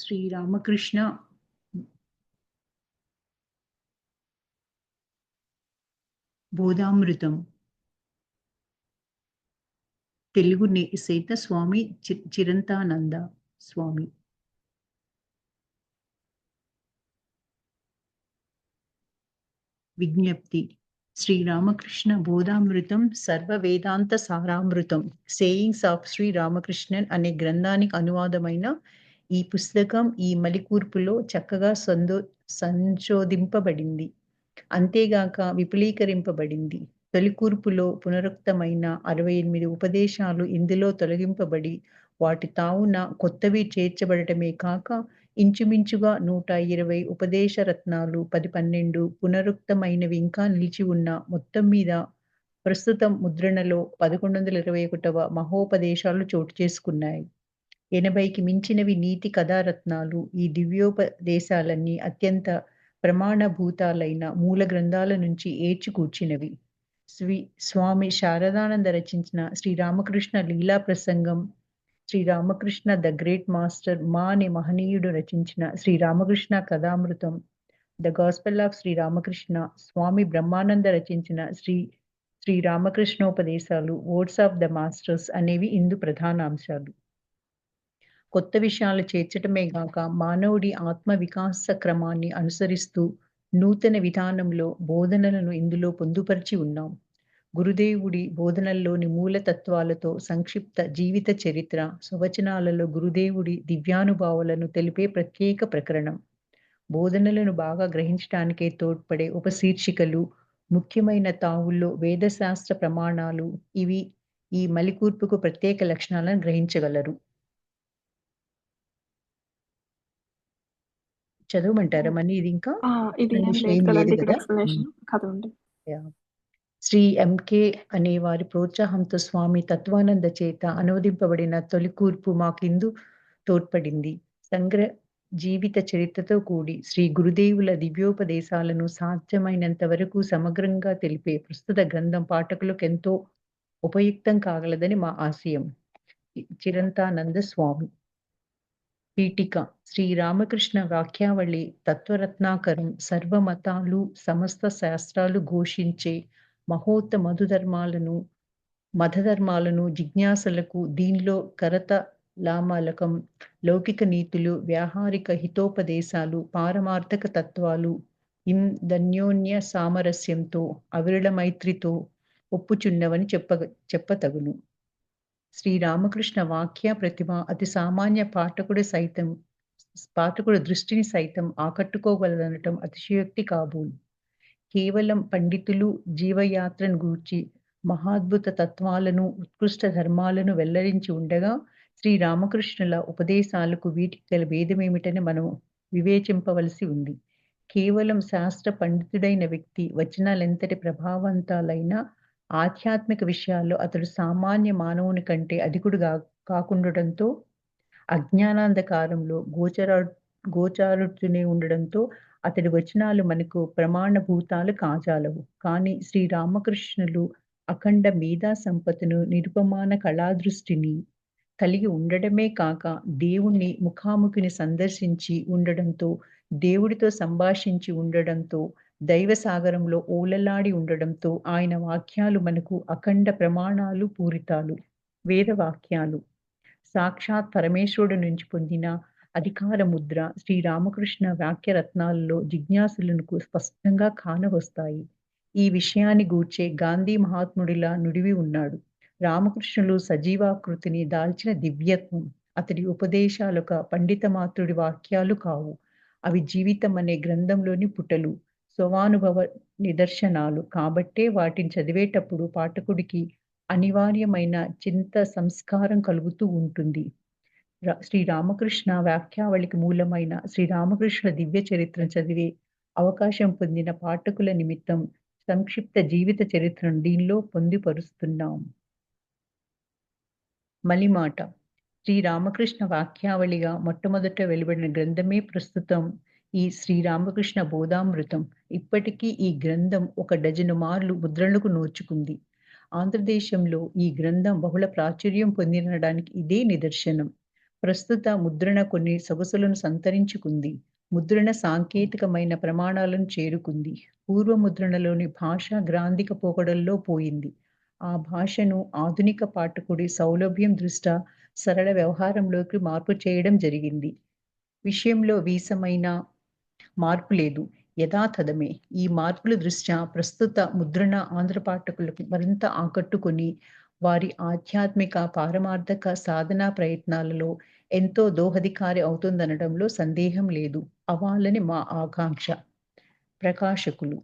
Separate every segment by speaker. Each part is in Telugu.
Speaker 1: శ్రీరామకృష్ణ బోధామృతం తెలుగు సేత స్వామి చిరంతానంద స్వామి. విజ్ఞప్తి: శ్రీరామకృష్ణ బోధామృతం సర్వ వేదాంత సారామృతం సేయింగ్స్ ఆఫ్ శ్రీ రామకృష్ణన్ అనే గ్రంథానికి అనువాదమైన ఈ పుస్తకం ఈ మలికూర్పులో చక్కగా సంశోధింపబడింది. అంతేగాక విపులీకరింపబడింది. తొలికూర్పులో పునరుక్తమైన 68 ఉపదేశాలు ఇందులో తొలగింపబడి వాటి తావున కొత్తవి చేర్చబడటమే కాక ఇంచుమించుగా 120 ఉపదేశ రత్నాలు 10-12 పునరుక్తమైనవి ఇంకా నిలిచి ఉన్న మొత్తం మీద ప్రస్తుతం ముద్రణలో 1121వ మహోపదేశాలు చోటు చేసుకున్నాయి. 80కి మించినవి నీతి కథారత్నాలు. ఈ దివ్యోపదేశాలన్నీ అత్యంత ప్రమాణభూతాలైన మూల గ్రంథాల నుంచి ఏర్చికూర్చినవి. స్వామి శారదానంద రచించిన శ్రీరామకృష్ణ లీలా ప్రసంగం, శ్రీరామకృష్ణ ద గ్రేట్ మాస్టర్ మా అనే మహనీయుడు రచించిన Sri Ramakrishna Kathamritam, the gospel of Sri Ramakrishna, Swami Brahmananda రచించిన శ్రీరామకృష్ణోపదేశాలు, వర్డ్స్ ఆఫ్ ద మాస్టర్స్ అనేవి ఇందు ప్రధాన అంశాలు. కొత్త విషయాలు చేర్చటమే గాక మానవుడి ఆత్మ వికాస క్రమాన్ని అనుసరిస్తూ నూతన విధానంలో బోధనలను ఇందులో పొందుపరిచి ఉన్నాం. గురుదేవుడి బోధనల్లోని మూలతత్వాలతో సంక్షిప్త జీవిత చరిత్ర, స్వవచనాలలో గురుదేవుడి దివ్యానుభావాలను తెలిపే ప్రత్యేక ప్రకరణం, బోధనలను బాగా గ్రహించడానికే తోడ్పడే ఉపశీర్షికలు, ముఖ్యమైన తావుల్లో వేదశాస్త్ర ప్రమాణాలు ఇవి ఈ మలికూర్పుకు ప్రత్యేక లక్షణాలను గ్రహించగలరు. చదవమంటారా మళ్ళీ ఇది ఇంకా?
Speaker 2: ఇది ఏం లేదు
Speaker 1: ఏం లేదు
Speaker 2: కదండి ఇక్కడ
Speaker 1: కదా?
Speaker 2: ఎక్స్‌ప్లనేషన్ చదవండి.
Speaker 1: శ్రీ ఎంకే అనే వారి ప్రోత్సాహంతో స్వామి తత్వానంద చేత అనువదింపబడిన తొలి కూర్పు మాకిందు తోడ్పడింది. జీవిత చరిత్రతో కూడి శ్రీ గురుదేవుల దివ్యోపదేశాలను సాధ్యమైనంత వరకు సమగ్రంగా తెలిపే ప్రస్తుత గ్రంథం పాఠకులకు ఎంతో ఉపయుక్తం కాగలదని మా ఆశయం. చిరంతానంద స్వామి. పీఠిక: శ్రీరామకృష్ణ వాక్యావళి తత్వరత్నాకరం సర్వమతాలు సమస్త శాస్త్రాలు ఘోషించే మతధర్మాలను జిజ్ఞాసులకు దీనిలో కరతలామలకం లౌకిక నీతులు, వ్యావహారిక హితోపదేశాలు, పారమార్థక తత్వాలు ఇందన్యోన్య సామరస్యంతో అవిరళ మైత్రితో ఒప్పుచున్నవని చెప్పతగును. శ్రీరామకృష్ణ వాక్య ప్రతిభ అతి సామాన్య పాఠకుడి దృష్టిని సైతం ఆకట్టుకోగలదనటం అతిశయోక్తి కాబోలు. కేవలం పండితులు జీవయాత్రను గూర్చి మహాద్భుత తత్వాలను, ఉత్కృష్ట ధర్మాలను వెల్లరించి ఉండగా శ్రీరామకృష్ణుల ఉపదేశాలకు వీటికి గల భేదమేమిటని మనం వివేచింపవలసి ఉంది. కేవలం శాస్త్ర పండితుడైన వ్యక్తి వచనాలెంతటి ప్రభావవంతాలైనా ఆధ్యాత్మిక విషయాల్లో అతడు సామాన్య మానవుని కంటే అధికుడుగా కాకుండటంతో అజ్ఞానాంధకారంలో గోచారుతూనే ఉండడంతో అతడి వచనాలు మనకు ప్రమాణభూతాలు కాజాలవు. కానీ శ్రీరామకృష్ణులు అఖండ మేధా సంపత్తును, నిరుపమాన కళాదృష్టిని కలిగి ఉండడమే కాక దేవుణ్ణి ముఖాముఖిని సందర్శించి ఉండడంతో, దేవుడితో సంభాషించి ఉండడంతో, దైవ సాగరంలో ఓలలాడి ఉండడంతో ఆయన వాక్యాలు మనకు అఖండ ప్రమాణాలు పూరితాలు, వేదవాక్యాలు. సాక్షాత్ పరమేశ్వరుడు నుంచి పొందిన అధికార ముద్ర శ్రీరామకృష్ణ వాక్యరత్నాలలో జిజ్ఞాసులకు స్పష్టంగా కానవస్తాయి. ఈ విషయాన్ని గూర్చే గాంధీ మహాత్ముడిలా నుడివి ఉన్నాడు. రామకృష్ణులు సజీవాకృతిని దాల్చిన దివ్యత్వం. అతడి ఉపదేశాలొక పండితమాత్రుడి వాక్యాలు కావు. అవి జీవితం అనే గ్రంథంలోని పుటలు, స్వానుభవ నిదర్శనాలు. కాబట్టే వాటిని చదివేటప్పుడు పాఠకుడికి అనివార్యమైన చింత సంస్కారం కలుగుతూ ఉంటుంది. శ్రీరామకృష్ణ వాక్యావళికి మూలమైన శ్రీరామకృష్ణ దివ్య చరిత్రను చదివే అవకాశం పొందిన పాఠకుల నిమిత్తం సంక్షిప్త జీవిత చరిత్రను దీనిలో పొందుపరుస్తున్నాం. మలిమాట: శ్రీరామకృష్ణ వాక్యావళిగా మొట్టమొదట వెలువడిన గ్రంథమే ప్రస్తుతం ఈ శ్రీరామకృష్ణ బోధామృతం. ఇప్పటికీ ఈ గ్రంథం 1 డజను మార్లు ముద్రణకు నోచుకుంది. ఆంధ్రదేశంలో ఈ గ్రంథం బహుళ ప్రాచుర్యం పొందినడానికి ఇదే నిదర్శనం. ప్రస్తుత ముద్రణ కొన్ని సొగసులను సంతరించుకుంది. ముద్రణ సాంకేతికమైన ప్రమాణాలను చేరుకుంది. పూర్వ ముద్రణలోని భాష గ్రాంధిక పోకడల్లో పోయింది. ఆ భాషను ఆధునిక పాఠకుడి సౌలభ్యం దృష్ట్యా సరళ వ్యవహారంలోకి మార్పు చేయడం జరిగింది. విషయంలో వీసమైన మార్పు లేదు. యథాతథమే. ఈ మార్పుల దృష్ట్యా ప్రస్తుత ముద్రణ ఆంధ్ర పాఠకులకు మరింత ఆకట్టుకొని, వారి ఆధ్యాత్మిక, పారమార్థక సాధనా ప్రయత్నాలలో ఎంతో దోహదకారి అవుతుందనడంలో సందేహం లేదు. అవ్వాలని మా ఆకాంక్ష. ప్రకాశకులు.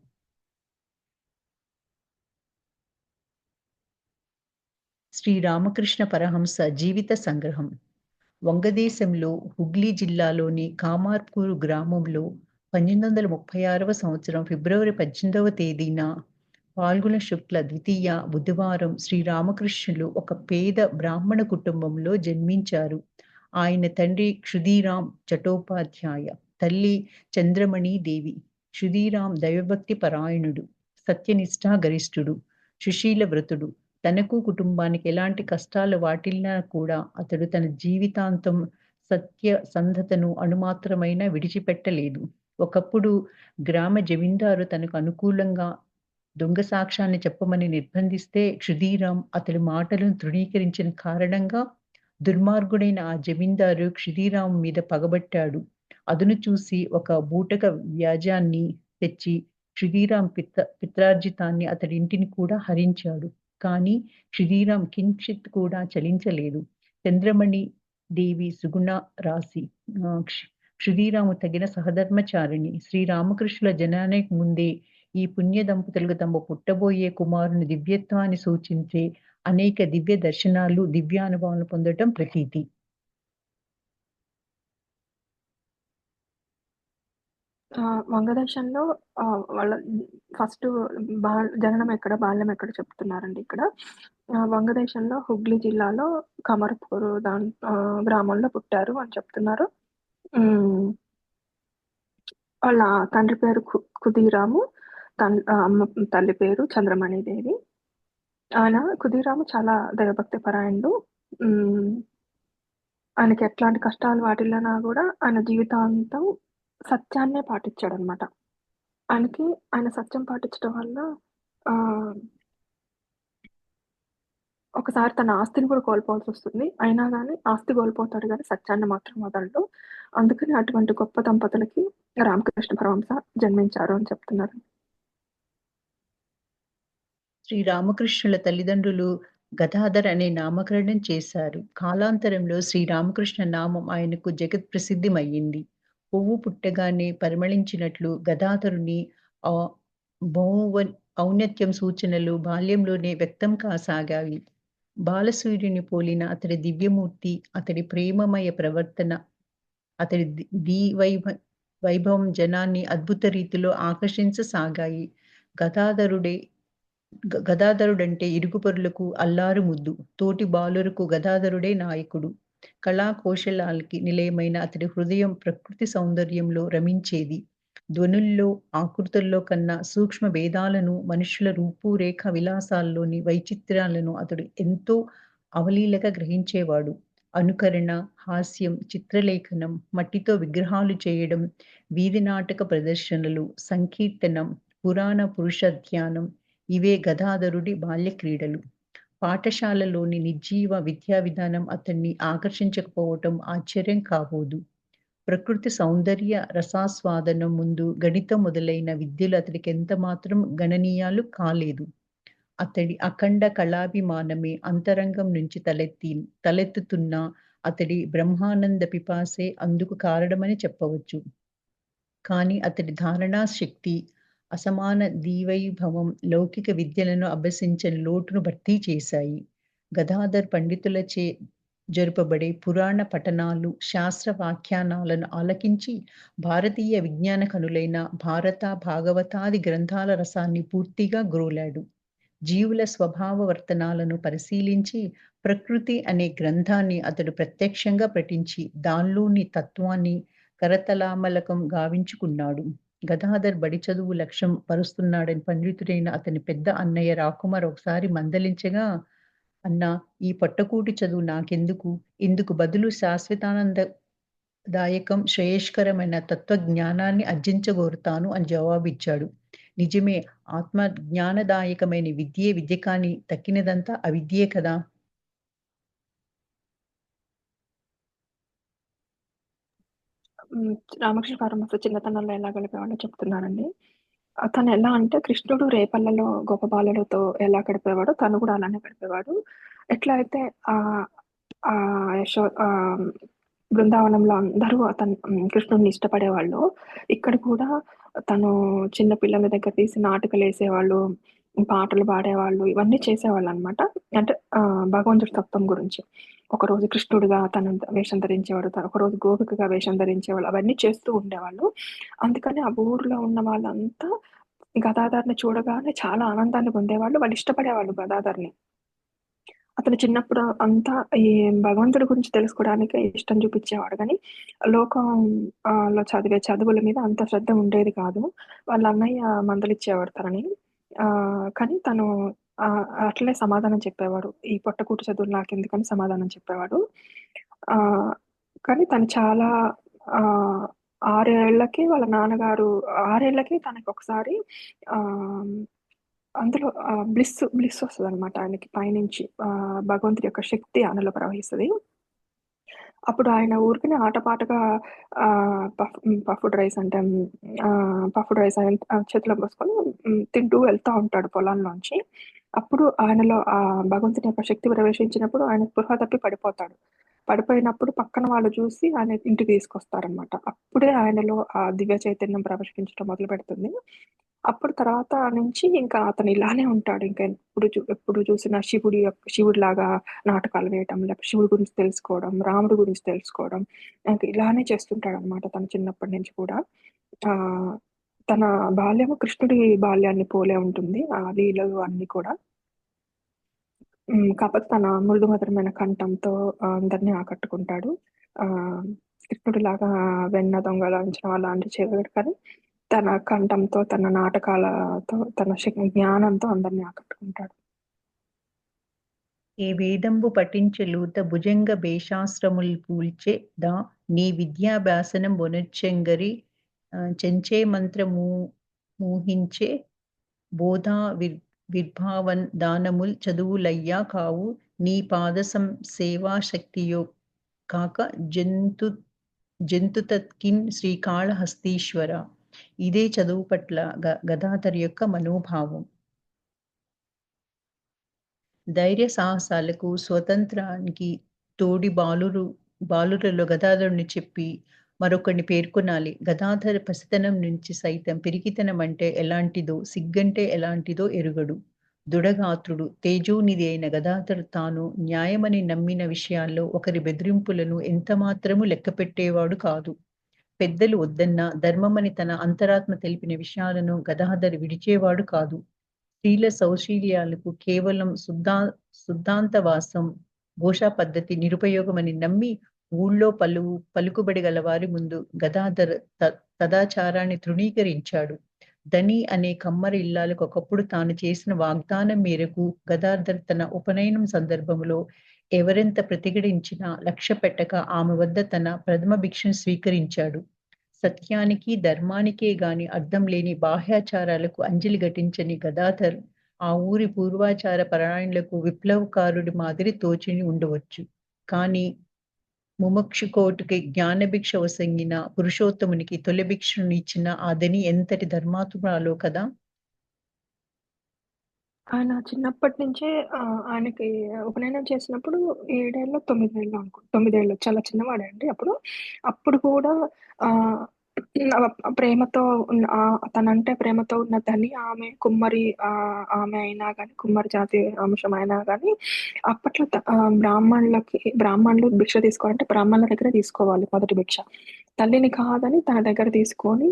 Speaker 1: శ్రీ రామకృష్ణ పరహంస జీవిత సంగ్రహం. వంగదేశంలో హుగ్లీ జిల్లాలోని కామార్పూర్ గ్రామంలో 1836వ సంవత్సరం ఫిబ్రవరి 18వ తేదీన పాల్గొన శుక్ల ద్వితీయ బుధవారం శ్రీరామకృష్ణులు ఒక పేద బ్రాహ్మణ కుటుంబంలో జన్మించారు. ఆయన తండ్రి క్షుదీరాం చటోపాధ్యాయ, తల్లి చంద్రమణి దేవి. క్షుదీరాం దైవభక్తి పరాయణుడు, సత్యనిష్ఠా గరిష్ఠుడు, సుశీల వ్రతుడు. తనకు కుటుంబానికి ఎలాంటి కష్టాలు వాటిల్లినా కూడా అతడు తన జీవితాంతం సత్యసంధతను అణుమాత్రమైనా విడిచిపెట్టలేదు. ఒకప్పుడు గ్రామ జమీందారు తనకు అనుకూలంగా దొంగ సాక్ష్యాన్ని చెప్పమని నిర్బంధిస్తే క్షుదీరాం అతడి మాటలను తృణీకరించిన కారణంగా దుర్మార్గుడైన ఆ జమీందారు క్షుదీరాం మీద పగబట్టాడు. అదును చూసి ఒక బూటక వ్యాజ్యాన్ని తెచ్చి క్షుదీరాం పిత్రార్జితాన్ని అతడి ఇంటిని కూడా హరించాడు. కానీ క్షుదీరాం కించిత్ కూడా చలించలేదు. చంద్రమణి దేవి సుగుణ రాశి. క్షుదీరాము తగిన సహధర్మచారిణి. శ్రీరామకృష్ణుల జననానికి ముందే ఈ పుణ్య దంపతులకు తమ పుట్టబోయే కుమారుని దివ్యత్వాన్ని సూచించే అనేక దివ్య దర్శనాలు, దివ్యానుభవాలు పొందటం ప్రతీతి.
Speaker 2: వంగదేశంలో వాళ్ళ ఫస్ట్ జననం ఎక్కడ, బాల్యం ఎక్కడ చెప్తున్నారండి ఇక్కడ. వంగదేశంలో హుగ్లీ జిల్లాలో కమర్పూర్ గ్రామంలో పుట్టారు అని చెప్తున్నారు. వాళ్ళ తండ్రి పేరు ఖుదీరాము, తల్లి పేరు చంద్రమణి దేవి. ఆయన ఖుదీరాము చాలా దైవభక్తి పరాయణుడు. ఆయనకి ఎట్లాంటి కష్టాలు వాటిల్లినా కూడా ఆయన జీవితాంతం సత్యాన్నే పాటించాడనమాట. ఆయన సత్యం పాటించడం వల్ల ఒకసారి తన ఆస్తిని కూడా కోల్పోవాల్సి వస్తుంది. అయినా కానీ ఆస్తి కోల్పోతాడు కానీ సత్యాన్ని మాత్రం వదలడు. అందుకని అటువంటి గొప్ప దంపతులకి రామకృష్ణ పరమహంస జన్మించారు అని చెప్తున్నారు.
Speaker 1: శ్రీ రామకృష్ణుల తల్లిదండ్రులు గదాధర్ అనే నామకరణం చేశారు. కాలాంతరంలో శ్రీరామకృష్ణ నామం ఆయనకు జగత్ ప్రసిద్ధమయ్యింది. పువ్వు పుట్టగానే పరిమళించినట్లు గదాధరుని ఔన్నత్యం సూచనలు బాల్యంలోనే వ్యక్తం కాసాగాయి. బాలసూర్యుని పోలిన అతడి దివ్యమూర్తి, అతడి ప్రేమమయ ప్రవర్తన, అతడి వైభవం జనాన్ని అద్భుత రీతిలో ఆకర్షించసాగాయి. గదాధరుడంటే ఇరుగుపరులకు అల్లారు ముద్దు. తోటి బాలురకు గదాధరుడే నాయకుడు. కళా కౌశలాలకి నిలయమైన అతడి హృదయం ప్రకృతి సౌందర్యంలో రమించేది. ధ్వనుల్లో, ఆకృతుల్లో కన్నా సూక్ష్మ భేదాలను, మనుషుల రూపురేఖ విలాసాల్లోని వైచిత్ర్యాలను అతడు ఎంతో అవలీలగా గ్రహించేవాడు. అనుకరణ, హాస్యం, చిత్రలేఖనం, మట్టితో విగ్రహాలు చేయడం, వీధి నాటక ప్రదర్శనలు, సంకీర్తనం, పురాణ పురుష ధ్యానం ఇవే గదాధరుడి బాల్య క్రీడలు. పాఠశాలలోని నిర్జీవ విద్యా విధానం అతన్ని ఆకర్షించకపోవటం ఆశ్చర్యం కాబోదు. ప్రకృతి సౌందర్య రసాస్వాదనం ముందు గణితం మొదలైన విద్యలు అతడికి ఎంత మాత్రం గణనీయాలు కాలేదు. అతడి అఖండ కళాభిమానమే అంతరంగం నుంచి తలెత్తుతున్న అతడి బ్రహ్మానంద పిపాసే అందుకు కారణమని చెప్పవచ్చు. కానీ అతడి ధారణా శక్తి, అసమాన దీవైభవం లౌకిక విద్యలను అభ్యసించని లోటును భర్తీ చేశాయి. గదాధర్ పండితులచే జరుపబడే పురాణ పఠనాలు, శాస్త్ర వ్యాఖ్యానాలను ఆలకించి భారతీయ విజ్ఞాన కనులైన భారత, భాగవతాది గ్రంథాల రసాన్ని పూర్తిగా గ్రోలాడు. జీవుల స్వభావ వర్తనాలను పరిశీలించి ప్రకృతి అనే గ్రంథాన్ని అతడు ప్రత్యక్షంగా పఠించి దానిలోని తత్వాన్ని కరతలామలకం గావించుకున్నాడు. గదాధర్ బడి చదువు లక్ష్యం పరుస్తున్నాడని పండితుడైన అతని పెద్ద అన్నయ్య రాకుమార్ ఒకసారి మందలించగా అన్నా ఈ పొట్టకూటి చదువు నాకెందుకు? ఇందుకు బదులు శాశ్వతానందదాయకం, శ్రేయస్కరమైన తత్వజ్ఞానాన్ని అర్జించగోరుతాను అని జవాబిచ్చాడు. నిజమే, ఆత్మ జ్ఞానదాయకమైన విద్యే విద్య కాని తక్కినదంతా అవిద్యే కదా!
Speaker 2: రామకృష్ణ పరమహంస చిన్నతనంలో ఎలా గడిపేవాడో చెప్తున్నారండి. తను ఎలా అంటే కృష్ణుడు రేపల్లలో గోపబాలులతో ఎలా గడిపేవాడో తను కూడా అలానే గడిపేవాడు. ఎట్లా అయితే ఆహ్, బృందావనంలో అందరూ కృష్ణుడిని ఇష్టపడేవాళ్ళో, ఇక్కడ కూడా తను చిన్న పిల్లల దగ్గర తీసి నాటికలేసేవాళ్ళు, పాటలు పాడేవాళ్ళు, ఇవన్నీ చేసేవాళ్ళనమాట. అంటే భగవంతుడి తత్వం గురించి. ఒకరోజు కృష్ణుడిగా తను వేషం ధరించేవాడు. ఒకరోజు గోపికగా వేషం ధరించేవాళ్ళు. అవన్నీ చేస్తూ ఉండేవాళ్ళు. అందుకని ఆ ఊర్లో ఉన్న వాళ్ళంతా గదాధర్‌ని చూడగానే చాలా ఆనందాన్ని పొందేవాళ్ళు. వాళ్ళు ఇష్టపడేవాళ్ళు గదాధర్‌ని. అతను చిన్నప్పుడు అంతా ఈ భగవంతుడి గురించి తెలుసుకోవడానికే ఇష్టం చూపిచ్చేవాడు గానీ, లోకం లో చదివే చదువుల మీద అంత శ్రద్ధ ఉండేది కాదు. వాళ్ళ అన్నయ్య మందలిచ్చేవాడు తనని. కానీ తను అట్లే సమాధానం చెప్పేవాడు. ఈ పొట్టకూటి చదువులు నాకెందుకని సమాధానం చెప్పేవాడు. ఆహ్, కానీ తను చాలా ఆహ్, 6 ఏళ్లకి వాళ్ళ నాన్నగారు 6 ఏళ్లకి తనకొకసారి ఆహ్ అందులో బ్లిస్ ఒస్తదనమాట ఆయనకి పైనుంచి. భగవంతుడి యొక్క శక్తి ఆయనలో ప్రవహిస్తది. అప్పుడు ఆయన ఊరికనే ఆటపాటగా పఫ్డ్ రైస్ అంటే పఫ్డ్ రైస్ చేతిలో పోసుకొని తింటూ వెళ్తా ఉంటాడు పొలంలోంచి. అప్పుడు ఆయనలో భగవంతుని యొక్క శక్తి ప్రవేశించినప్పుడు ఆయన స్పృహ తప్పి పడిపోతాడు. పడిపోయినప్పుడు పక్కన వాళ్ళు చూసి ఆయన ఇంటికి తీసుకొస్తారనమాట. అప్పుడే ఆయనలో ఆ దివ్య చైతన్యం ప్రవేశించడం మొదలుపెడుతుంది. అప్పుడు తర్వాత నుంచి ఇంకా అతను ఇలానే ఉంటాడు. ఇంకా ఎప్పుడు చూసినా శివుడిలాగా నాటకాలు వేయటం, లేకపోతే శివుడి గురించి తెలుసుకోవడం, రాముడి గురించి తెలుసుకోవడం, ఇంక ఇలానే చేస్తుంటాడనమాట తను చిన్నప్పటి నుంచి కూడా. ఆహ్, తన బాల్యము కృష్ణుడి బాల్యాన్ని పోలే ఉంటుంది. ఆ లీలలు అన్నీ కూడా. కాపోతే తన మృదు మధురమైన కంఠంతో అందరిని ఆకట్టుకుంటాడు. ఆహ్, కృష్ణుడిలాగా వెన్న దొంగలించడం అలాంటివి చేయలేడు కానీ, తన కంఠంతో, తన నాటకాలతో, తన జ్ఞానంతో అందరిని ఆకట్టుకుంటాడు.
Speaker 1: ఏ వేదంబు పఠించె భుజంగ భేషాశ్రముల్ పూల్చె నీ విద్యాభ్యాసనం బొనొచ్చెంగరి చెంచే మోహించే బోధా విర్భావన్ దానముల్ చదువులయ్యా కావు నీ సేవా శక్తియో కాక జంతుతత్కిన్ శ్రీకాళహస్తీశ్వర. ఇదే చదువు పట్ల గదాధర్ యొక్క మనోభావం. ధైర్య సాహసాలకు, స్వతంత్రానికి తోడి బాలురలో గదాధరుడిని చెప్పి మరొకడిని పేర్కొనాలి. గదాధర పసితనం నుంచి సైతం పిరికితనం అంటే ఎలాంటిదో, సిగ్గంటే ఎలాంటిదో ఎరుగడు. దృఢగాత్రుడు, తేజోనిధి అయిన గదాధర్ తాను న్యాయమని నమ్మిన విషయాల్లో ఒకరి బెదిరింపులను ఎంతమాత్రమూ లెక్కపెట్టేవాడు కాదు. పెద్దలు వద్దన్నా, ధర్మమని తన అంతరాత్మ తెలిపిన విషయాలను గదాధర్ విడిచేవాడు కాదు. స్త్రీల సౌశీల్యాలకు కేవలం శుద్ధాంతవాసం, ఘోషా పద్ధతి నిరుపయోగమని నమ్మి ఊళ్ళో పలుకుబడి గలవారి ముందు గదాధర్ తదాచారాన్ని తృణీకరించాడు. ధని అనే కమ్మరి ఇల్లాలకు ఒకప్పుడు తాను చేసిన వాగ్దానం మేరకు గదాధర్ తన ఉపనయనం సందర్భంలో ఎవరెంత ప్రతిఘటించినా లక్ష్యపెట్టక ఆమె వద్ద తన ప్రథమ భిక్షను స్వీకరించాడు. సత్యానికి, ధర్మానికే గాని అర్థం లేని బాహ్యాచారాలకు అంజలి ఘటించని గదాధర్ ఆ ఊరి పూర్వాచార పరాయణులకు విప్లవకారుడి మాదిరి తోచి ఉండవచ్చు. కానీ ముముక్షుకోటికి జ్ఞానభిక్ష వసంగిన పురుషోత్తమునికి తొలి భిక్షను ఇచ్చిన ఆ ధని ఎంతటి ధర్మాత్మురాలో కదా!
Speaker 2: ఆయన చిన్నప్పటి నుంచే ఆయనకి ఉపనయనం చేసినప్పుడు 7 ఏళ్ళో, 9 ఏళ్ళో 9 ఏళ్ళు చాలా చిన్నవాడే అండి అప్పుడు. అప్పుడు కూడా ఆహ్, ప్రేమతో తనంటే ప్రేమతో ఉన్న ధని ఆమె కుమ్మరి ఆమె అయినా గాని, కుమ్మరి జాతి అంశం అయినా గాని, అప్పట్లో బ్రాహ్మణులు భిక్ష తీసుకోవాలంటే బ్రాహ్మణుల దగ్గరే తీసుకోవాలి మొదటి భిక్ష. తల్లిని కాదని తన దగ్గర తీసుకొని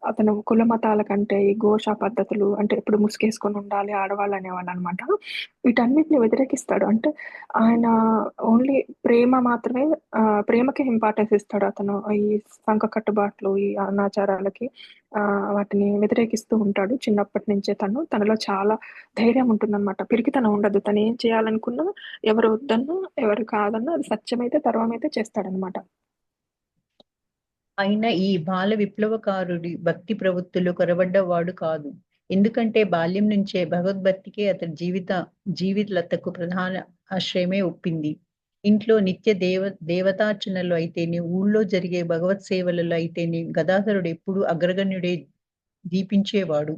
Speaker 2: అతను కుల మతాల కంటే ఈ ఘోష పద్ధతులు అంటే ఎప్పుడు ముసుగేసుకొని ఉండాలి ఆడవాళ్ళు అనేవాళ్ళనమాట. వీటన్నిటిని వ్యతిరేకిస్తాడు. అంటే ఆయన ఓన్లీ ప్రేమ మాత్రమే ప్రేమకే ఇంపార్టెన్స్ ఇస్తాడు అతను. ఈ సంఘ కట్టుబాట్లు, ఈ అనాచారాలకి వాటిని వ్యతిరేకిస్తూ ఉంటాడు. చిన్నప్పటి నుంచే తనలో చాలా ధైర్యం ఉంటుందనమాట. పిరికితనం ఉండదు. తనేం చేయాలనుకున్నా, ఎవరు వద్దన్నా, ఎవరు కాదన్నా అది సత్యమైతే తర్వమైతే చేస్తాడనమాట.
Speaker 1: అయినా ఈ బాల విప్లవకారుడి భక్తి ప్రవృత్తులు కొరవడ్డవాడు కాదు. ఎందుకంటే బాల్యం నుంచే భగవద్భక్తికే అతని జీవితలతకు ప్రధాన ఆశ్రయమే ఒప్పింది. ఇంట్లో నిత్య దేవతార్చనలు అయితేనే, ఊళ్ళో జరిగే భగవత్ సేవలలో అయితేనే గదాధరుడు ఎప్పుడూ అగ్రగణ్యుడే దీపించేవాడు.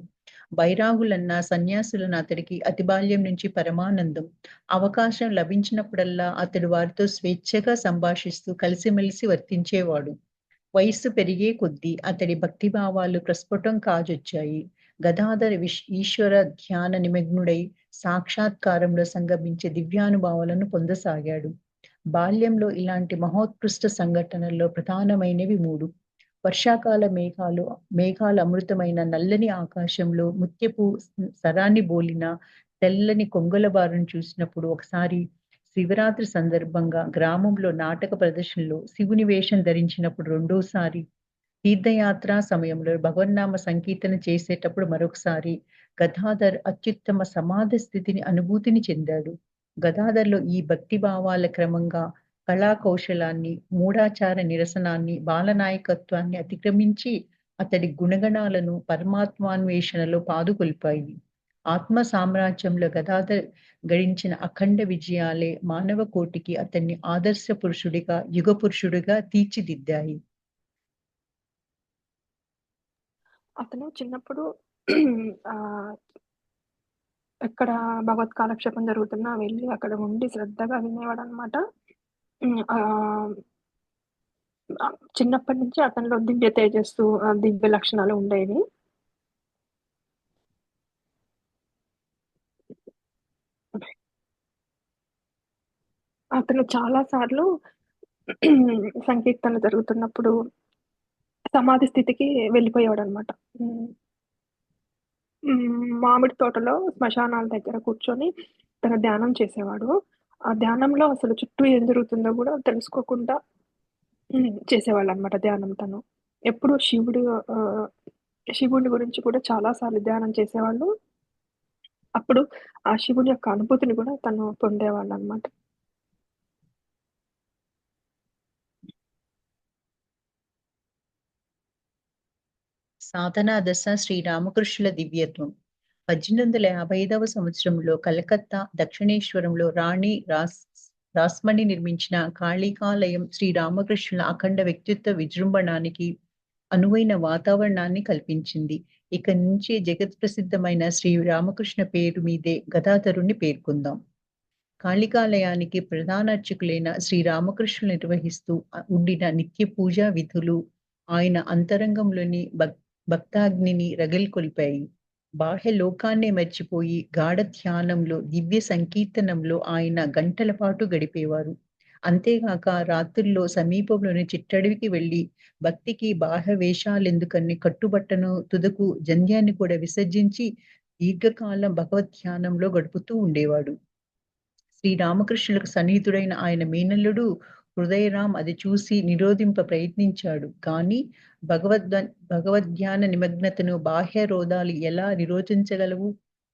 Speaker 1: బైరాగులన్నా, సన్యాసులన్నా అతడికి అతి బాల్యం నుంచి పరమానందం. అవకాశం లభించినప్పుడల్లా అతడు వారితో స్వేచ్ఛగా సంభాషిస్తూ కలిసిమెలిసి వర్తించేవాడు. వయస్సు పెరిగే కొద్దీ అతడి భక్తిభావాలు ప్రస్ఫుటం కాజొచ్చాయి. గదాధర ఈశ్వర ధ్యాన నిమగ్నుడై సాక్షాత్కారంలో సంగమించే దివ్యానుభవాలను పొందసాగాడు. బాల్యంలో ఇలాంటి మహోత్కృష్ట సంఘటనల్లో ప్రధానమైనవి 3. వర్షాకాల మేఘాల అమృతమైన నల్లని ఆకాశంలో ముత్యపు సరాన్ని బోలిన తెల్లని కొంగల బారును చూసినప్పుడు ఒకసారి, శివరాత్రి సందర్భంగా గ్రామంలో నాటక ప్రదర్శనలో శివుని వేషం ధరించినప్పుడు రెండోసారి, తీర్థయాత్ర సమయంలో భగవన్నామ సంకీర్తన చేసేటప్పుడు మరొకసారి, గదాధర్ అత్యుత్తమ సమాధి స్థితిని అనుభూతిని చెందాడు. గదాధర్‌లో ఈ భక్తి భావాల క్రమంగా కళా కౌశలాన్ని, మూఢాచార నిరసనాన్ని, బాలనాయకత్వాన్ని అతిక్రమించి అతడి గుణగణాలను పరమాత్మాన్వేషణలో పాదుకొల్పాయి. ఆత్మ సామ్రాజ్యంలో గదాధర్ గడించిన అఖండ విజయాలే మానవ కోటికి అతన్ని ఆదర్శ పురుషుడిగా, యుగ పురుషుడిగా తీర్చిదిద్దాయి.
Speaker 2: అతను చిన్నప్పుడు ఆహ్, ఎక్కడ భగవత్ కాలక్షేపం జరుగుతున్నా వెళ్ళి అక్కడ ఉండి శ్రద్ధగా వినేవాడనమాట. హ్మ్. చిన్నప్పటి నుంచి అతనిలో దివ్య తేజస్సు, దివ్య లక్షణాలు ఉండేవి. అతను చాలా సార్లు సంకీర్తన జరుగుతున్నప్పుడు సమాధి స్థితికి వెళ్ళిపోయేవాడనమాట. హ్మ్. మామిడి తోటలో శ్మశానాల దగ్గర కూర్చొని తన ధ్యానం చేసేవాడు. ఆ ధ్యానంలో అసలు చుట్టూ ఏం జరుగుతుందో గూడా తెలుసుకోకుండా చేసేవాళ్ళనమాట ధ్యానం తను. ఎప్పుడూ ఆహ్, శివుడి గురించి కూడా చాలా సార్లు ధ్యానం చేసేవాళ్ళు. అప్పుడు ఆ శివుని యొక్క అనుభూతిని గూడా తను పొందేవాళ్ళనమాట.
Speaker 1: సాధనా దశ శ్రీరామకృష్ణుల దివ్యత్వం. 1855 సంవత్సరంలో కలకత్తా దక్షిణేశ్వరంలో రాణి రాస్మణి నిర్మించిన కాళికాలయం శ్రీరామకృష్ణుల అఖండ వ్యక్తిత్వ విజృంభణానికి అనువైన వాతావరణాన్ని కల్పించింది. ఇక నుంచి జగత్ ప్రసిద్ధమైన శ్రీ రామకృష్ణ పేరు మీదే గదాధరుణ్ణి పేర్కొందాం. కాళికాలయానికి ప్రధాన అర్చకులైన శ్రీ రామకృష్ణులు నిర్వహిస్తూ ఉండిన నిత్య పూజా విధులు ఆయన అంతరంగంలోని భక్తాగ్నిని రగిల్కొల్పాయి. బాహ్య లోకాన్నే మర్చిపోయి గాఢ ధ్యానంలో, దివ్య సంకీర్తనంలో ఆయన గంటల పాటు గడిపేవారు. అంతేగాక రాత్రుల్లో సమీపంలోని చిట్టడవికి వెళ్లి భక్తికి బాహ్య వేషాలెందుకని కట్టుబట్టను తుదకు జంధ్యాన్ని కూడా విసర్జించి దీర్ఘకాలం భగవద్ ధ్యానంలో గడుపుతూ ఉండేవాడు. శ్రీరామకృష్ణులకు సన్నిహితుడైన ఆయన మేనల్లుడు హృదయరాం అది చూసి నిరోధింప ప్రయత్నించాడు. కానీ భగవద్ధ్యాన నిమగ్నతను బాహ్య రోధాలు ఎలా నిరోధించగలవు?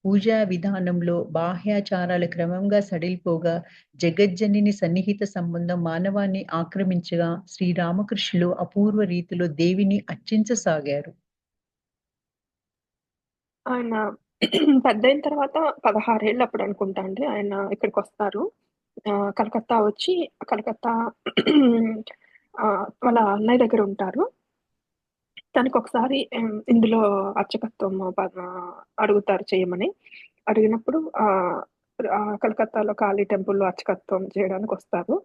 Speaker 1: పూజా విధానంలో బాహ్యాచారాలు క్రమంగా సడిలిపోగా, జగజ్జనని సన్నిహిత సంబంధం మానవాన్ని ఆక్రమించగా, శ్రీరామకృష్ణులు అపూర్వ రీతిలో దేవిని అర్చించసాగారు.
Speaker 2: ఆయన పెద్దయిన తర్వాత 16 ఏళ్ళప్పుడు అనుకుంటా అండి ఆయన ఇక్కడికొస్తారు. కలకత్తా వచ్చి కలకత్తా వాళ్ళ అన్నయ్య దగ్గర ఉంటారు. తనకొకసారి ఇందులో అర్చకత్వం అడుగుతారు చేయమని. అడిగినప్పుడు కలకత్తాలో కాళీ టెంపుల్‌లో అర్చకత్వం చేయడానికొస్తారు.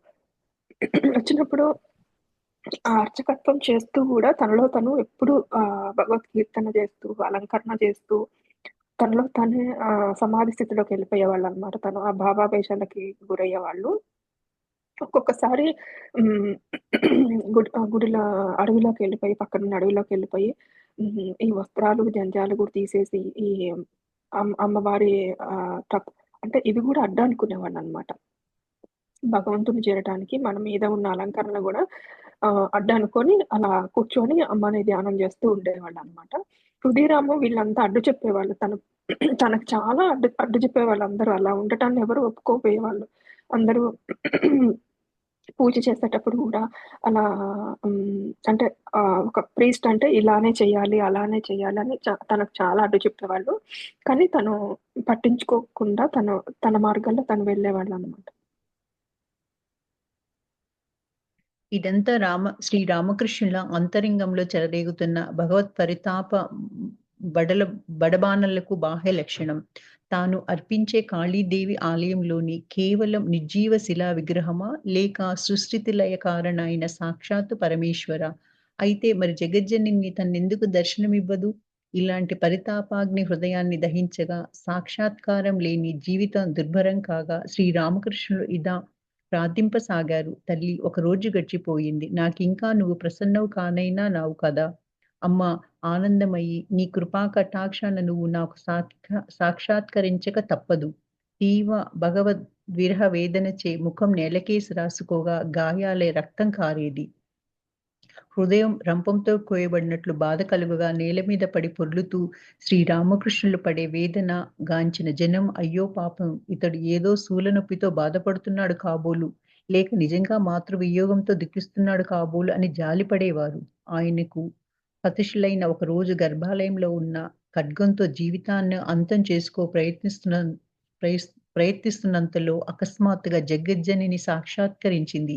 Speaker 2: వచ్చినప్పుడు ఆ అర్చకత్వం చేస్తూ గూడా తనలో తను ఎప్పుడు భగవత్ కీర్తన చేస్తూ, అలంకరణ చేస్తూ, తనలో తనే సమాధి స్థితిలోకెళ్ళిపోయేవాళ్ళనమాట. తను ఆ భావావేశాలకి గురయ్యేవాళ్ళు. ఒక్కొక్కసారి హ్మ్. గుడిలో అడవిలోకెళ్ళిపోయి పక్కనున్న అడవిలోకెళ్ళిపోయి ఈ వస్త్రాలు, జంధ్యాలు కూడా తీసేసి ఈ అమ్మవారి అంటే ఇవి గూడా అడ్డనుకునేవాళ్ళనమాట. భగవంతుడిని చేరటానికి మన మీద ఉన్న అలంకరణ గూడా అడ్డనుకొని అలా కూర్చొని అమ్మని ధ్యానం జేస్తూ ఉండేవాళ్ళనమాట. హృదయరాము వీళ్ళంతా అడ్డు చెప్పేవాళ్ళు. తనకు చాలా అడ్డు చెప్పేవాళ్ళు అందరూ. అలా ఉండటాన్ని ఎవరు ఒప్పుకోపోయేవాళ్ళు. అందరూ పూజ చేసేటప్పుడు గూడా అలా అంటే ఒక ప్రీస్ట్ అంటే ఇలానే చేయాలి, అలానే చేయాలని తనకు చాలా అడ్డు చెప్పేవాళ్ళు. కానీ తను పట్టించుకోకుండా తన మార్గంలో తను వెళ్ళేవాళ్ళనమాట.
Speaker 1: ఇదంతా శ్రీ రామకృష్ణుల అంతరంగంలో చెలరేగుతున్న భగవత్ పరితాప బడల బడబానలకు బాహ్య లక్షణం. తాను అర్పించే కాళీదేవి ఆలయంలోని కేవలం నిర్జీవ శిలా విగ్రహమా? లేక సృష్టితి లయ కారణ అయిన సాక్షాత్తు పరమేశ్వర? అయితే మరి జగజ్జనని తన్నెందుకు దర్శనమివ్వదు? ఇలాంటి పరితాపాగ్ని హృదయాన్ని దహించగా, సాక్షాత్కారం లేని జీవితం దుర్భరం కాగా, శ్రీరామకృష్ణులు ప్రార్థింపసాగారు. తల్లి, ఒకరోజు గడిచిపోయింది. నాకింకా నువ్వు ప్రసన్నవు కానైనా నావు కదా! అమ్మా ఆనందమయి, నీ కృపా కటాక్షాన నువ్వు నాకు సాక్షాత్కరించక తప్పదు. భగవద్ విరహ వేదనచే ముఖం నేలకేసి రాసుకోగా గాయాలే రక్తం కారేది. హృదయం రంపంతో కోయబడినట్లు బాధ కలుగగా నేల మీద పడి పొర్లుతూ శ్రీరామకృష్ణులు పడే వేదన గాంచిన జనం అయ్యో పాపం, ఇతడు ఏదో శూలనొప్పితో బాధపడుతున్నాడు కాబోలు, లేక నిజంగా మాతృవియోగంతో దుఃఖిస్తున్నాడు కాబోలు అని జాలిపడేవారు. ఆయనకు సతిశులైన ఒకరోజు గర్భాలయంలో ఉన్న ఖడ్గంతో జీవితాన్ని అంతం చేసుకో ప్రయత్నిస్తున్నంతలో అకస్మాత్తుగా జగజ్జనిని సాక్షాత్కరించింది.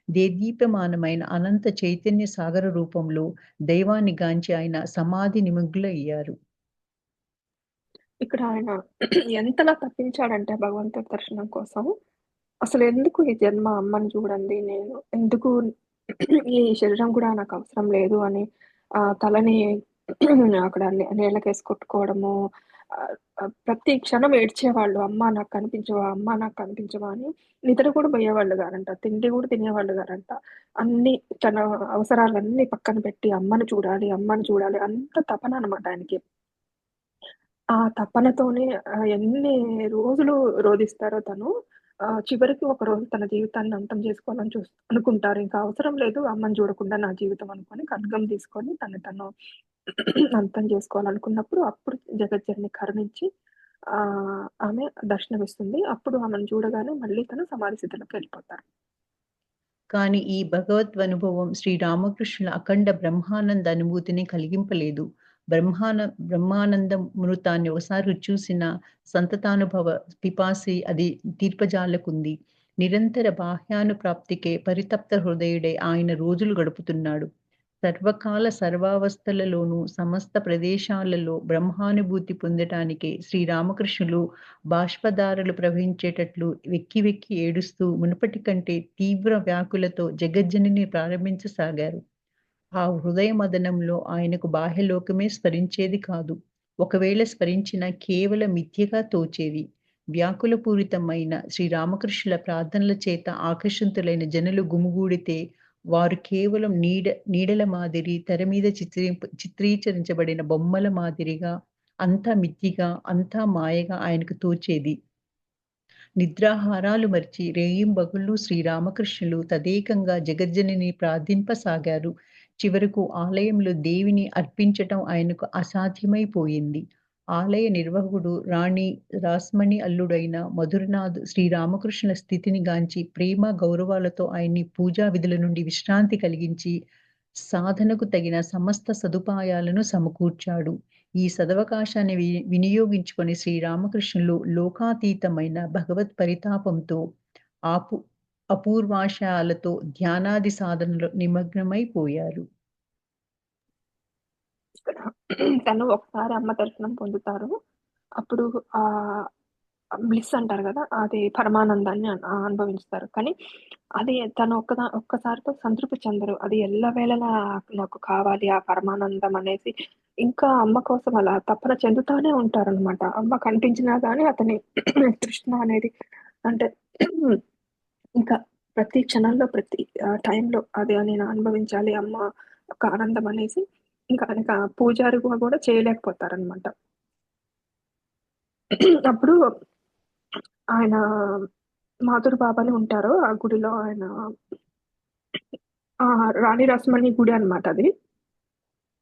Speaker 1: దేదీప్యమానమైన అనంత చైతన్య సాగర రూపంలో దైవాన్ని గాంచి ఆయన సమాధి నిమగ్నులయ్యారు.
Speaker 2: ఇక్కడ ఆయన ఎంతలా తప్పించాడంటే భగవంతుడి దర్శనం కోసం, అసలెందుకు ఈ జన్మ అమ్మని చూడండి నేను, ఎందుకు ఈ శరీరం కూడా నాకవసరం లేదు అని తలని అక్కడ నేలకేసి కొట్టుకోవడము, ప్రతి క్షణం ఏడ్చేవాళ్ళు. "అమ్మ నాకు కనిపించవా? అమ్మ నాకు కనిపించవా?" అని నిద్ర కూడా పోయేవాళ్ళు గాదంట. తిండి కూడా తినేవాళ్ళు గాదంట. అన్నీ తన అవసరాలన్నీ పక్కన పెట్టి అమ్మని చూడాలి, అమ్మని చూడాలి అంత తపననమాట ఆయనకి. ఆ తపనతోనే ఎన్ని రోజులు రోదిస్తారో తను. చివరికి ఒకరోజు తన జీవితాన్ని అంతం చేసుకోవాలని అనుకుంటారు. ఇంకా అవసరం లేదు అమ్మని చూడకుండా నా జీవితం అనుకోని ఖడ్గం తీసుకొని తను అంతం చేసుకోవాలనుకున్నప్పుడు అప్పుడు జగజ్జనని కరుణించి ఆమె దర్శనమిస్తుంది. అప్పుడు ఆమెను చూడగానే మళ్ళీ తను సమాధి స్థితిలోకి వెళ్ళిపోతారు.
Speaker 1: కానీ ఈ భగవద్వనుభవం శ్రీరామకృష్ణుల అఖండ బ్రహ్మానంద అనుభూతిని కలిగింపలేదు. బ్రహ్మానందమృతాన్ని ఒకసారి రుచి చూసిన సంతతానుభవ పిపాసి అది తీర్పజాలకుంది. నిరంతర బాహ్యానుప్రాప్తికే పరితప్త హృదయుడై ఆయన రోజులు గడుపుతున్నాడు. సర్వకాల సర్వావస్థలలోనూ సమస్త ప్రదేశాలలో బ్రహ్మానుభూతి పొందటానికే శ్రీరామకృష్ణులు బాష్పధారలు ప్రవహించేటట్లు వెక్కి వెక్కి ఏడుస్తూ మునుపటి కంటే తీవ్ర వ్యాకులతో జగజ్జనని ప్రారంభించసాగారు. ఆ హృదయ మదనంలో ఆయనకు బాహ్యలోకమే స్మరించేది కాదు. ఒకవేళ స్మరించినా కేవలం మిథ్యగా తోచేది. వ్యాకులపూరితమైన శ్రీరామకృష్ణుల ప్రార్థనల చేత ఆకర్షితులైన జనులు గుమిగూడితే వారు కేవలం నీడల మాదిరి తెర మీద చిత్రీకరించబడిన బొమ్మల మాదిరిగా, అంతా మిథ్యగా, అంతా మాయగా ఆయనకు తోచేది. నిద్రాహారాలు మరిచి రేయింబగళ్ళు శ్రీరామకృష్ణులు తదేకంగా జగజ్జనని ప్రార్థింపసాగారు. చివరకు ఆలయంలో దేవిని అర్పించటం ఆయనకు అసాధ్యమైపోయింది. ఆలయ నిర్వాహకుడు రాణి రాస్మణి అల్లుడైన మధురనాథ్ శ్రీరామకృష్ణుల స్థితిని గాంచి ప్రేమ గౌరవాలతో ఆయన్ని పూజా విధుల నుండి విశ్రాంతి కలిగించి సాధనకు తగిన సమస్త సదుపాయాలను సమకూర్చాడు. ఈ సదవకాశాన్ని వినియోగించుకొని శ్రీరామకృష్ణులు లోకాతీతమైన భగవత్ పరితాపంతో ఆపు అపూర్వాశయాలతో ధ్యానాది సాధనలో నిమగ్నమైపోయారు.
Speaker 2: ఇక్కడ తను ఒకసారి అమ్మ దర్శనం పొందుతారు. అప్పుడు బ్లిస్ అంటారు గదా! అది పరమానందాన్ని అనుభవిస్తారు. కానీ అది తను ఒక్కసారితో సంతృప్తి చెందరు. అది ఎల్లవేళలా నాకు కావాలి ఆ పరమానందం అనేసి ఇంకా అమ్మ కోసం అలా తపన చెందుతానే ఉంటారనమాట. అమ్మ కనిపించినా గానీ అతని తృష్ణ అనేది అంటే ఇంకా ప్రతి క్షణంలో, ప్రతి టైంలో అది నేను అనుభవించాలి అమ్మ యొక్క ఆనందం అనేసి ఇంకా ఆయనకు పూజారిగా కూడా చేయలేకపోతారనమాట. అప్పుడు ఆయన మాధుర్ బాబా అని ఉంటారు. ఆ గుడిలో ఆయన రాణి రస్మణి గుడి అనమాట అది.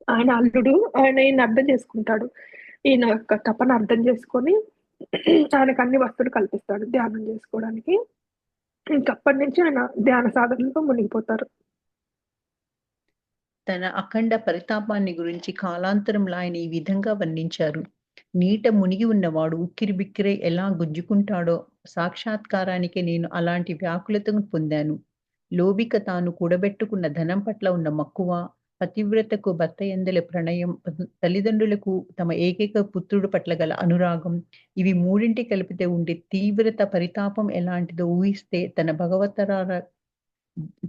Speaker 2: ఆయన అల్లుడు ఆయన ఈయన్ని అర్థం చేసుకుంటాడు. ఈయన యొక్క తపన అర్థం చేసుకొని ఆయనకు అన్ని వస్తువులు కల్పిస్తాడు ధ్యానం చేసుకోవడానికి. ఇంకప్పటి నుంచి ఆయన ధ్యాన సాధనలో మునిగిపోతారు.
Speaker 1: తన అఖండ పరితాపాన్ని గురించి కాలాంతరంలో ఆయన ఈ విధంగా వర్ణించారు. నీట మునిగి ఉన్నవాడు ఉక్కిరిబిక్కిరై ఎలా గుంజుకుంటాడో సాక్షాత్కారానికి నేను అలాంటి వ్యాకులతను పొందాను. లోబిక తాను కూడబెట్టుకున్న ధనం పట్ల ఉన్న మక్కువ, పతివ్రతకు భర్త యందలి ప్రణయం, తల్లిదండ్రులకు తమ ఏకైక పుత్రుడు పట్ల గల అనురాగం, ఇవి మూడింటి కలిపితే ఉండే తీవ్రత పరితాపం ఎలాంటిదో ఊహిస్తే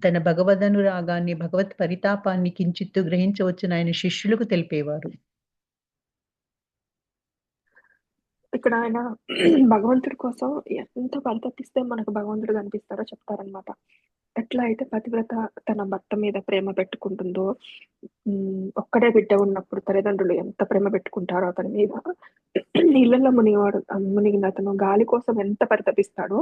Speaker 1: తన భగవదనురాగాన్ని, భగవత్ పరితాపాన్ని కించిత్తు గ్రహించవచ్చని ఆయన శిష్యులకు తెలిపేవారు.
Speaker 2: ఇక్కడ ఆయన భగవంతుడి కోసం ఎంత పరితపిస్తే మనకు భగవంతుడు కనిపిస్తారో చెప్తారనమాట. ఎట్లా అయితే పతివ్రత తన భర్త మీద ప్రేమ పెట్టుకుంటుందో, ఒక్కడే బిడ్డ ఉన్నప్పుడు తల్లిదండ్రులు ఎంత ప్రేమ పెట్టుకుంటారో అతని మీద, నీళ్ళల్లో మునిగిన అతను గాలి కోసం ఎంత పరితపిస్తాడో,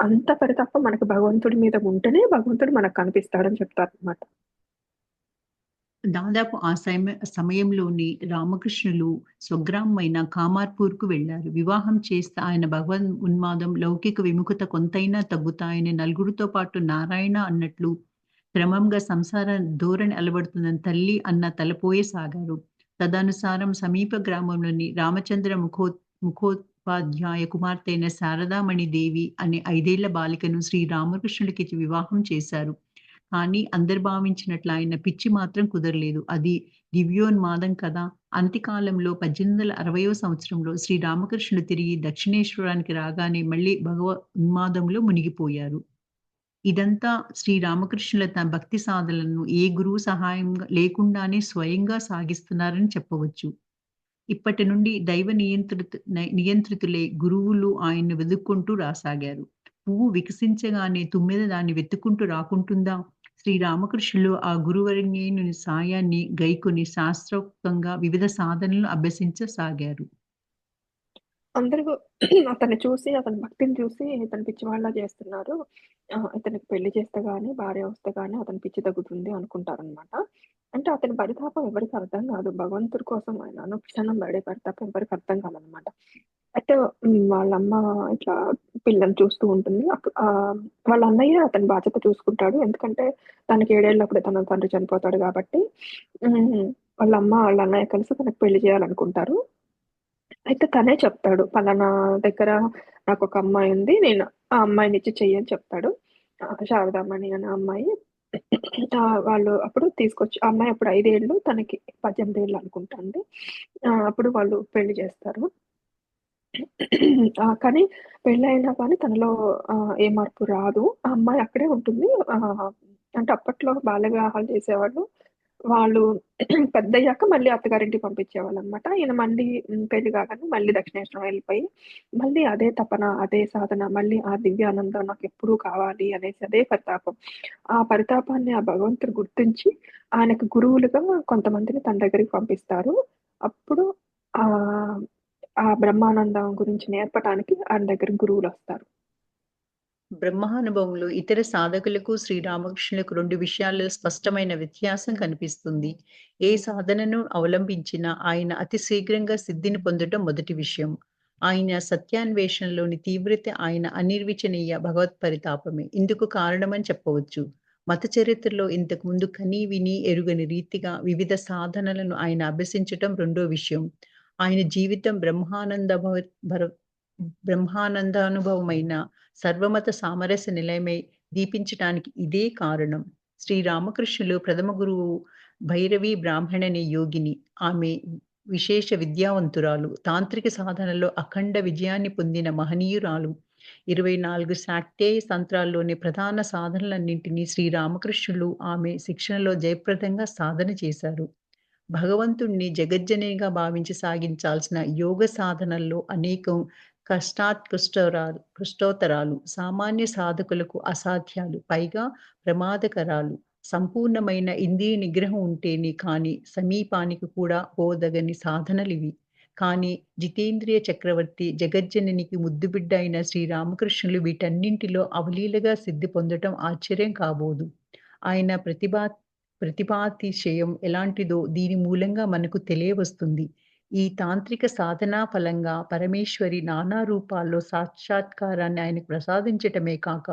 Speaker 2: అంత పరితపం మనకు భగవంతుడి మీద ఉంటేనే భగవంతుడు మనకు కనిపిస్తాడని చెప్తారనమాట.
Speaker 1: దాదాపు ఆ సమయంలోనే రామకృష్ణులు స్వగ్రామమైన కామార్పూర్‌కు వెళ్లారు. వివాహం చేస్తే ఆయన భగవద్ ఉన్మాదం, లౌకిక విముఖత కొంతైనా తగ్గుతాయని నలుగురితో పాటు నారాయణ అన్నట్లు క్రమంగా సంసార ధోరణి అలవడుతుందని తల్లి, అన్న తలపోయసాగారు. తదనుసారం సమీప గ్రామంలోని రామచంద్ర ముఖోపాధ్యాయ కుమార్తె అయిన శారదామణి దేవి అనే 5 ఏళ్ల బాలికను శ్రీ రామకృష్ణుడికిచ్చి వివాహం చేశారు. కానీ అందరు భావించినట్లు ఆయన పిచ్చి మాత్రం కుదరలేదు. అది దివ్యోన్మాదం కదా! అంత్యకాలంలో 1860వ సంవత్సరంలో శ్రీ రామకృష్ణుడు తిరిగి దక్షిణేశ్వరానికి రాగానే మళ్ళీ ఉన్మాదంలో మునిగిపోయారు. ఇదంతా శ్రీ రామకృష్ణుల తన భక్తి సాధనలను ఏ గురువు సహాయం లేకుండానే స్వయంగా సాగిస్తున్నారని చెప్పవచ్చు. ఇప్పటి నుండి దైవ నియంత్రితులే గురువులు ఆయన్ను వెదుక్కుంటూ రాసాగారు. పువ్వు వికసించగానే తుమ్మెద దాన్ని వెతుక్కుంటూ రాకుంటుందా? శ్రీరామకృష్ణులు ఆ గురువర్యుని సాయాన్ని గైకొని శాస్త్రోక్తంగా వివిధ సాధనలు అభ్యసించసాగారు.
Speaker 2: అందరూ అతన్ని చూసి, అతని భక్తిని చూసి ఇతను పిచ్చివాడిలా చేస్తున్నారు. ఇతనికి పెళ్లి చేస్తే గాని, భార్య వస్తే గాని అతని పిచ్చి తగ్గుతుంది అనుకుంటారనమాట. అంటే అతని పరితాపం ఎవరికీ అర్థం కాదు. భగవంతుడి కోసం ఆయన అనుక్షణం పడే పరితాపం ఎవరికీ అర్థం కాదనమాట. అయితే వాళ్ళమ్మ ఇట్లా పిల్లని చూస్తూ ఉంటుంది. వాళ్ళ అన్నయ్య అతని బాధ్యత చూసుకుంటాడు. ఎందుకంటే తనకి 7 ఏళ్ళప్పుడే తన తండ్రి చనిపోతాడు కాబట్టి వాళ్ళమ్మ, వాళ్ళ అన్నయ్య కలిసి తనకి పెళ్లి చేయాలనుకుంటారు. అయితే తనే చెప్తాడు. పలానా దగ్గర నాకొక అమ్మాయుంది. నేను ఆ అమ్మాయినిచ్చి చెయ్యి అని చెప్తాడు. శారదామణి అనే అమ్మాయి. వాళ్ళు అప్పుడు తీసుకొచ్చి ఆ అమ్మాయి అప్పుడు 5 ఏళ్ళు, తనకి 18 ఏళ్ళు అనుకుంటా అండి. అప్పుడు వాళ్ళు పెళ్లి చేస్తారు. కానీ పెళ్లయినా కానీ తనలో ఏ మార్పు రాదు. ఆ అమ్మాయి అక్కడే ఉంటుంది. అంటే అప్పట్లో బాల్య వివాహాలు చేసేవాళ్ళు. వాళ్ళు పెద్దయ్యాక మళ్ళీ అత్తగారింటికి పంపించేవాళ్ళనమాట. ఈయన మళ్ళీ పెళ్లి కాగానే మళ్ళీ దక్షిణేశ్వరం వెళ్ళిపోయి, మళ్ళీ అదే తపన, అదే సాధన, మళ్ళీ ఆ దివ్యానందం నాకెప్పుడూ కావాలి అనేసి అదే పరితాపం. ఆ పరితాపాన్ని ఆ భగవంతుడు గుర్తించి ఆయనకు గురువులుగా కొంతమందిని తన దగ్గరికి పంపిస్తారు. అప్పుడు ఆహ్, ఆ బ్రహ్మానందం గురించి నేర్పటానికి ఆయన దగ్గరికి గురువులొస్తారు.
Speaker 1: బ్రహ్మానుభవంలో ఇతర సాధకులకు శ్రీరామకృష్ణులకు 2 విషయాల్లో స్పష్టమైన వ్యత్యాసం కనిపిస్తుంది. ఏ సాధనను అవలంబించినా ఆయన అతి శీఘ్రంగా సిద్ధిని పొందటం మొదటి విషయం. ఆయన సత్యాన్వేషణలోని తీవ్రత ఆయన అనిర్వచనీయ భగవత్ పరితాపమే ఇందుకు కారణమని చెప్పవచ్చు. మత చరిత్రలో ఇంతకు ముందు కని విని ఎరుగని రీతిగా వివిధ సాధనలను ఆయన అభ్యసించటం రెండో విషయం. ఆయన జీవితం బ్రహ్మానందానుభవమైన సర్వమత సామరస్య నిలయమై దీపించటానికి ఇదే కారణం. శ్రీరామకృష్ణులు ప్రథమ గురువు భైరవి బ్రాహ్మణి యోగిని. ఆమె విశేష విద్యావంతురాలు. తాంత్రిక సాధనలో అఖండ విజయాన్ని పొందిన మహనీయురాలు. 24 శాక్తేయ తంత్రాల్లోని ప్రధాన సాధనలన్నింటినీ శ్రీరామకృష్ణులు ఆమె శిక్షణలో జయప్రదంగా సాధన చేశారు. భగవంతుణ్ణి జగజ్జననిగా భావించి సాగించాల్సిన యోగ సాధనల్లో అనేకం కృష్టోత్తరాలు, సామాన్య సాధకులకు అసాధ్యాలు, పైగా ప్రమాదకరాలు. సంపూర్ణమైన ఇంద్రియ నిగ్రహం ఉంటేనే కాని సమీపానికి కూడా పోదగని సాధనలివి. కానీ జితేంద్రియ చక్రవర్తి, జగజ్జననికి ముద్దుబిడ్డ అయిన శ్రీరామకృష్ణులు వీటన్నింటిలో అవలీలగా సిద్ధి పొందటం ఆశ్చర్యం కాబోదు. ఆయన ప్రతిభాతిశయం ఎలాంటిదో దీని మూలంగా మనకు తెలియవస్తుంది. ఈ తాంత్రిక సాధనా ఫలంగా పరమేశ్వరి నానా రూపాల్లో సాక్షాత్కారాన్ని ఆయనకు ప్రసాదించటమే కాక,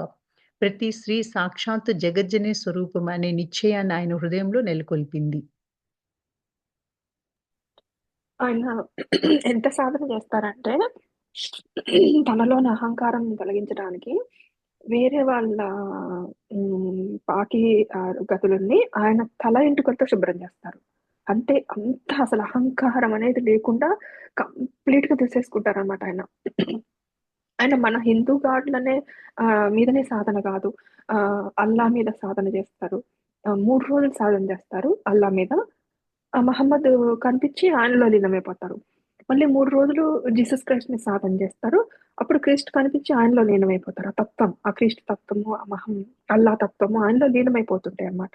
Speaker 1: ప్రతి స్త్రీ సాక్షాత్తు జగజ్జనే స్వరూపం అనే నిశ్చయాన్ని ఆయన హృదయంలో నెలకొల్పింది.
Speaker 2: ఆయన ఎంత సాధన చేస్తారంటే తనలోని అహంకారం తొలగించడానికి వేరే వాళ్ళ పాకి గదులని ఆయన తల ఎంటుకలతో శుభ్రం చేస్తారు. అంటే అంత అసలు అహంకారం అనేది లేకుండా కంప్లీట్ గా తీసేసుకుంటారు అనమాట ఆయన. ఆయన మన హిందూ గాడ్లనే మీదనే సాధన కాదు, అల్లా మీద సాధన చేస్తారు. 3 రోజులు సాధన చేస్తారు అల్లా మీద. మహమ్మద్ కనిపించి ఆయనలో లీనమైపోతారు. మళ్ళీ 3 రోజులు జీసస్ క్రైస్ట్ ని సాధన చేస్తారు. అప్పుడు క్రీస్తు కనిపించి ఆయనలో లీనమైపోతారు. ఆ తత్వం, ఆ క్రీస్తు తత్వము, అల్లా తత్వము ఆయనలో లీనమైపోతుంటాయి అన్నమాట.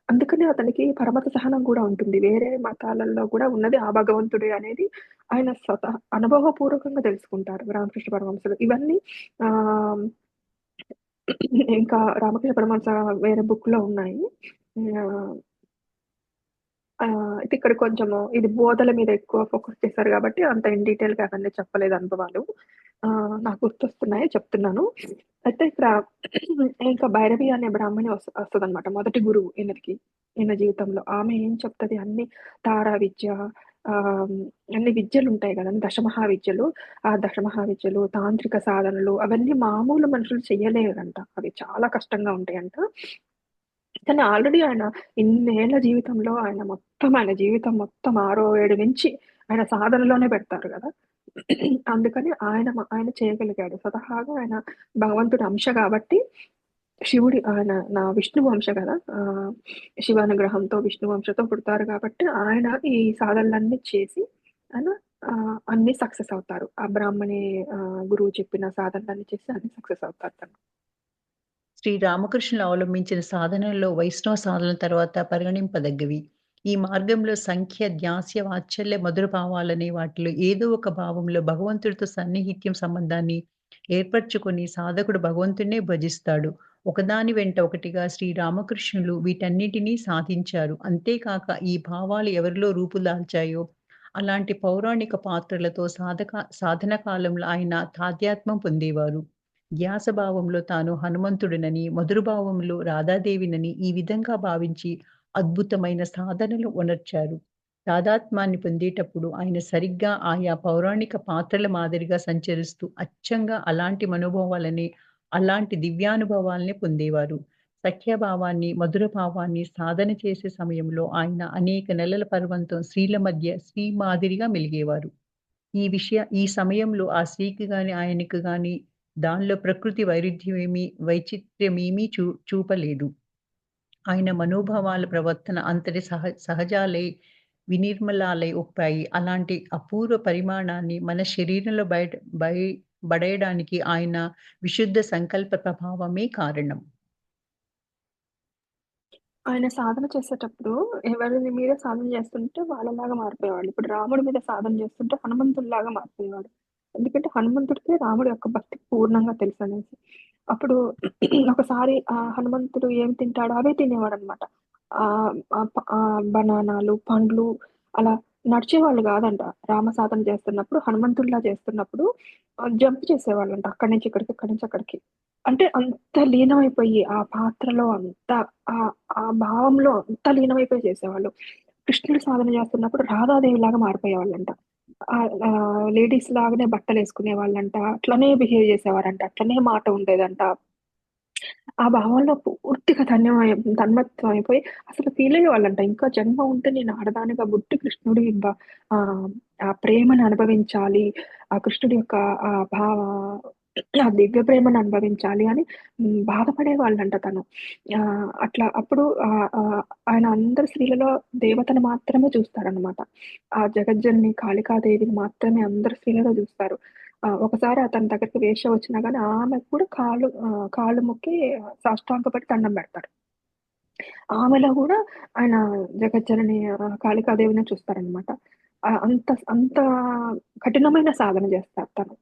Speaker 2: అందుకని అతనికి పరమత సహనం కూడా ఉంటుంది. వేరే మతాలలో కూడా ఉన్నది ఆ భగవంతుడే అనేది ఆయన అనుభవపూర్వకంగా తెలుసుకుంటారు రామకృష్ణ పరమహంసలు. ఇవన్నీ ఆహ్, ఇంకా రామకృష్ణ పరమహంస వేరే బుక్‌లో ఉన్నాయి. ఆహ్ అయితే ఇక్కడ కొంచెము ఇది బోధల మీద ఎక్కువ ఫోకస్ చేశారు గాబట్టి, అంత ఇన్ డీటెయిల్‌గా అవన్నీ చెప్పలేదు అనుభవాలు. నాకు గుర్తొస్తున్నాయి చెప్తున్నాను. అయితే ఇక్కడ ఇంకా భైరవి అనే బ్రాహ్మణి వస్తదనమాట. మొదటి గురువు ఈయనకి, ఈయన జీవితంలో. ఆమె ఏం చెప్తది, అన్ని తారా విద్య, ఆహ్, అన్ని విద్యలుంటాయి గదండీ! దశమహా విద్యలు. ఆ దశమహా విద్యలు, తాంత్రిక సాధనలు అవన్నీ మామూలు మనుషులు చెయ్యలేరంట. అవి చాలా కష్టంగా ఉంటాయంట. కానీ ఆల్రెడీ ఆయన ఇన్నేళ్ల జీవితంలో ఆయన జీవితం మొత్తం 6, 7 నుంచి ఆయన సాధనలోనే పెడతారు గదా! అందుకని ఆయన చేయగలిగాడు. స్వతహాగా ఆయన భగవంతుడి అంశ గాబట్టి, ఆయన విష్ణువు అంశ గదా! శివానుగ్రహంతో, విష్ణువు అంశతో పుడతారు గాబట్టి, ఆయన ఈ సాధనలన్నీ చేసి ఆయన అన్నీ సక్సెస్ అవుతారు. ఆ బ్రాహ్మణి గురువు చెప్పిన సాధనలన్నీ చేసి అన్నీ సక్సెస్ అవుతారు తను.
Speaker 1: శ్రీ రామకృష్ణులు అవలంబించిన సాధనల్లో వైష్ణవ సాధనల తర్వాత పరిగణింపదగ్గవి. ఈ మార్గంలో సంఖ్య, ధ్యాస్య, వాత్సల్య, మధుర భావాలనే వాటిలో ఏదో ఒక భావంలో భగవంతుడితో సన్నిహిత్యం సంబంధాన్ని ఏర్పరచుకొని సాధకుడు భగవంతుడినే భజిస్తాడు. ఒకదాని వెంట ఒకటిగా శ్రీ రామకృష్ణులు వీటన్నిటినీ సాధించారు. అంతేకాక ఈ భావాలు ఎవరిలో రూపుదాల్చాయో అలాంటి పౌరాణిక పాత్రలతో సాధన కాలంలో ఆయన తాదాత్మ్యం పొందేవారు. ధ్యాస భావంలో తాను హనుమంతుడినని, మధుర భావంలో రాధాదేవినని ఈ విధంగా భావించి అద్భుతమైన సాధనలు ఒనర్చారు. తాదాత్మ్యాన్ని పొందేటప్పుడు ఆయన సరిగ్గా ఆయా పౌరాణిక పాత్రల మాదిరిగా సంచరిస్తూ అచ్చంగా అలాంటి మనోభావాలని, అలాంటి దివ్యానుభవాల్ని పొందేవారు. సఖ్యభావాన్ని, మధుర భావాన్ని సాధన చేసే సమయంలో ఆయన అనేక నెలల పర్వంతం స్త్రీల మధ్య స్త్రీ మాదిరిగా మెలిగేవారు. ఈ సమయంలో ఆ స్త్రీకి గాని, ఆయనకి గాని దానిలో ప్రకృతి వైచిత్ర్యమేమీ చూపలేదు. ఆయన మనోభావాల ప్రవర్తన అంతటి సహజాలై, వినిర్మలాలై ఒప్పాయి. అలాంటి అపూర్వ పరిమాణాన్ని మన శరీరంలో బడేయడానికి ఆయన విశుద్ధ సంకల్ప ప్రభావమే కారణం.
Speaker 2: ఆయన సాధన చేసేటప్పుడు ఎవరి మీద సాధన చేస్తుంటే వాళ్ళలాగా మారిపోయేవాళ్ళు. ఇప్పుడు రాముడి మీద సాధన చేస్తుంటే హనుమంతుడిలాగా మారిపోయేవాడు. ఎందుకంటే హనుమంతుడికి రాముడి యొక్క భక్తి పూర్ణంగా తెలుసనేసి. అప్పుడు ఒకసారి హనుమంతుడు ఏం తింటాడో అవే తినేవాడనమాట. బనానాలు, పండ్లు అలా నడిచేవాళ్ళు గాదంట. రామ సాధన చేస్తున్నప్పుడు, హనుమంతుడిలా చేస్తున్నప్పుడు జంప్ చేసేవాళ్ళంట. అక్కడి నుంచి ఇక్కడికి, ఇక్కడి నుంచి అక్కడికి. అంటే అంత లీనమైపోయి ఆ పాత్రలో అంత ఆ భావంలో అంత లీనమైపోయి చేసేవాళ్ళు. కృష్ణుడు సాధన చేస్తున్నప్పుడు రాధాదేవిలాగా మారిపోయేవాళ్ళంట. లేడీస్ లాగానే బట్టలేసుకునేవాళ్ళంట. అట్లనే బిహేవ్ చేసేవారంట. అట్లనే మాట ఉండేదంట. ఆ భావంలో పూర్తిగా తన్మత్తం అయిపోయి అసలు ఫీలయ్యేవాళ్ళంట. ఇంకా జన్మ ఉంటే నేను ఆడదానిగా పుట్టి కృష్ణుడి ఆ ప్రేమను అనుభవించాలి. ఆ కృష్ణుడి యొక్క ఆ దివ్య ప్రేమను అనుభవించాలి అని బాధపడేవాళ్ళంట తను. అట్లా అప్పుడు ఆయన అందరి స్త్రీలలో దేవతను మాత్రమే చూస్తారనమాట. ఆ జగజ్జనని కాళికాదేవిని మాత్రమే అందరు స్త్రీలలో చూస్తారు. ఒకసారి అతని దగ్గరికి వేశ్య వచ్చినా గాని ఆమెకు కూడా కాళ్ళు మొక్కి సాష్టాంగపడి దండం పెడతారు. ఆమెలో గూడా ఆయన జగజ్జనని కాళికాదేవినే చూస్తారనమాట. అంత అంత కఠినమైన సాధన చేస్తారు తను.